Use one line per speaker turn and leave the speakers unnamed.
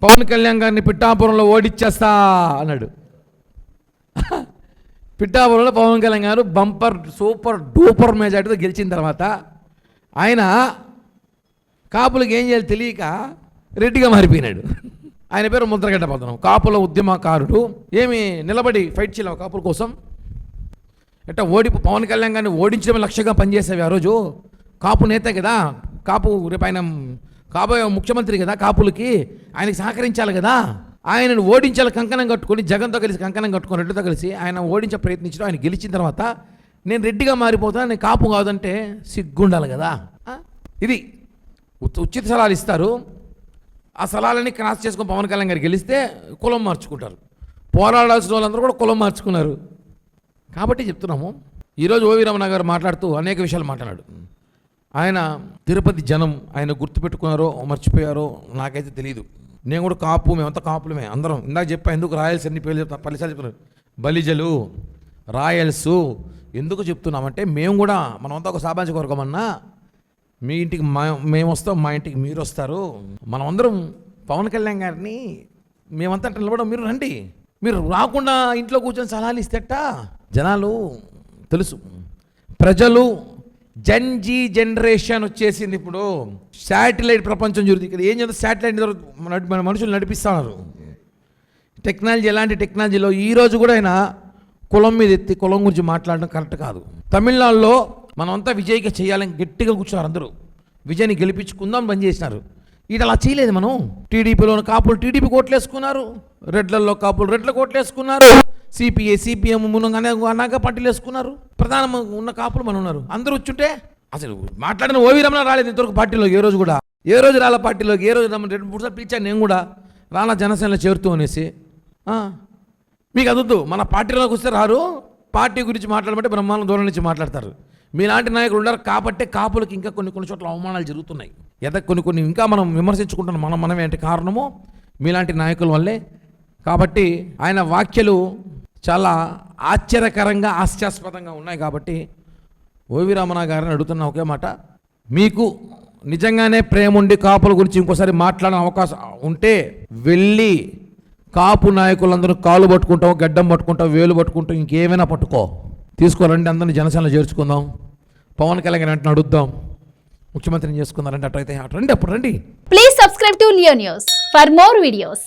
పవన్ కళ్యాణ్ గారిని పిఠాపురంలో ఓడిచ్చేస్తా అన్నాడు. పిఠాపురంలో పవన్ కళ్యాణ్ గారు బంపర్ సూపర్ డూపర్ మెజార్టీతో గెలిచిన తర్వాత ఆయన కాపులకు ఏం చేయాలి తెలియక రెడ్డిగా మారిపోయినాడు. ఆయన పేరు ముద్రగడ్డ పద్మనాభం. కాపుల ఉద్యమకారుడు. ఏమి నిలబడి ఫైట్ చేయలేవు కాపుల కోసం? ఎట్టా పవన్ కళ్యాణ్ గారిని ఓడించడమే లక్ష్యంగా పనిచేసేవి. ఆ రోజు కాపు నేత కదా, కాపు రేపు ఆయన కాబోయే ముఖ్యమంత్రి కదా, కాపులకి ఆయనకి సహకరించాలి కదా. ఆయనను ఓడించాలి కంకణం కట్టుకొని, జగన్తో కలిసి కంకణం కట్టుకొని రెడ్డితో కలిసి ఆయన ఓడించే ప్రయత్నించడం. ఆయన గెలిచిన తర్వాత నేను రెడ్డిగా మారిపోతాను, నేను కాపు కాదంటే సిగ్గుండాలి కదా. ఇది ఉచిత సలహాలు ఇస్తారు. ఆ సలహాలన్నీ క్రాస్ చేసుకొని పవన్ కళ్యాణ్ గారు గెలిస్తే కులం మార్చుకుంటారు. పోరాడాల్సిన వాళ్ళందరూ కూడా కులం మార్చుకున్నారు. కాబట్టి చెప్తున్నాము. ఈరోజు ఓవి రమణ గారు మాట్లాడుతూ అనేక విషయాలు మాట్లాడాడు. ఆయన తిరుపతి జనం ఆయన గుర్తుపెట్టుకున్నారో మర్చిపోయారో నాకైతే తెలియదు. నేను కూడా కాపు, మేమంతా కాపులమే అందరం. ఇందాక చెప్పా ఎందుకు రాయల్స్ అన్ని పేర్లు చెప్తా, పలిసార్లు చెప్తున్నారు. బలిజలు, రాయల్సు ఎందుకు చెప్తున్నామంటే మేము కూడా మనమంతా ఒక సామాజిక వర్గం అన్నా. మీ ఇంటికి మేము వస్తాం, మా ఇంటికి మీరు వస్తారు. మనమందరం పవన్ కళ్యాణ్ గారిని మేమంతా నిలబడం, మీరు రండి. మీరు రాకుండా ఇంట్లో కూర్చొని సలహాలు ఇస్తేట జనాలు తెలుసు. ప్రజలు జన్జీ జనరేషన్ వచ్చేసింది. ఇప్పుడు శాటిలైట్ ప్రపంచం జరుగుతుంది. ఇక్కడ ఏం చేస్తుంది? శాటిలైట్ మన మనుషులు నడిపిస్తున్నారు. టెక్నాలజీ, ఎలాంటి టెక్నాలజీలో ఈరోజు కూడా ఆయన కులం మీద ఎత్తి కులం గురించి మాట్లాడడం కరెక్ట్ కాదు. తమిళనాడులో మనమంతా విజయ్కి చేయాలని గట్టిగా కూర్చున్నారు. అందరూ విజయ్ని గెలిపించుకుందాం బంద్ చేసినారు. ఇటు అలా చేయలేదు. మనం టీడీపీలోని కాపులు టీడీపీ కోట్లేసుకున్నారు, రెడ్లలో కాపులు రెడ్ల కోట్లేసుకున్నారు, సిపిఐ సిపిఎం అనాక పార్టీలు వేసుకున్నారు. ప్రధాన ఉన్న కాపులు మనం ఉన్నారు. అందరూ వచ్చుంటే అసలు మాట్లాడిన ఓవి రమణ రాలేదు ఇంతవరకు పార్టీలోకి. ఏ రోజు కూడా ఏ రోజు రాల పార్టీలోకి. ఏ రోజు 2-3 సార్లు పిలిచాను నేను కూడా, రానా జనసేనలో చేరుతూ అనేసి. మీకు అదొద్దు, మన పార్టీలోకి వస్తే రారు. పార్టీ గురించి మాట్లాడమంటే బ్రహ్మాండం దూరం నుంచి మాట్లాడతారు. మీలాంటి నాయకులు ఉన్నారు కాబట్టి కాపులకు ఇంకా కొన్ని చోట్ల అవమానాలు జరుగుతున్నాయి. కొన్ని ఇంకా మనం విమర్శించుకుంటున్నాం మనమే. అంటే కారణము మీలాంటి నాయకుల వల్లే. కాబట్టి ఆయన వ్యాఖ్యలు చాలా ఆశ్చర్యకరంగా హాస్యాస్పదంగా ఉన్నాయి. కాబట్టి ఓవి రమణ గారిని అడుగుతున్న ఒకే మాట, మీకు నిజంగానే ప్రేమ ఉండి కాపుల గురించి ఇంకోసారి మాట్లాడే అవకాశం ఉంటే వెళ్ళి కాపు నాయకులందరూ కాలు పట్టుకుంటాం, గడ్డం పట్టుకుంటాం, వేలు పట్టుకుంటాం, ఇంకేమైనా పట్టుకో, తీసుకోరండి, అందరినీ జనసేనలో చేర్చుకుందాం, పవన్ కళ్యాణ్ అంటే అడుగుదాం, ముఖ్యమంత్రిని చేసుకుందారంటే అట్లయితే అటు రండి, అప్పుడు రండి.
Please subscribe to Leo news for more videos.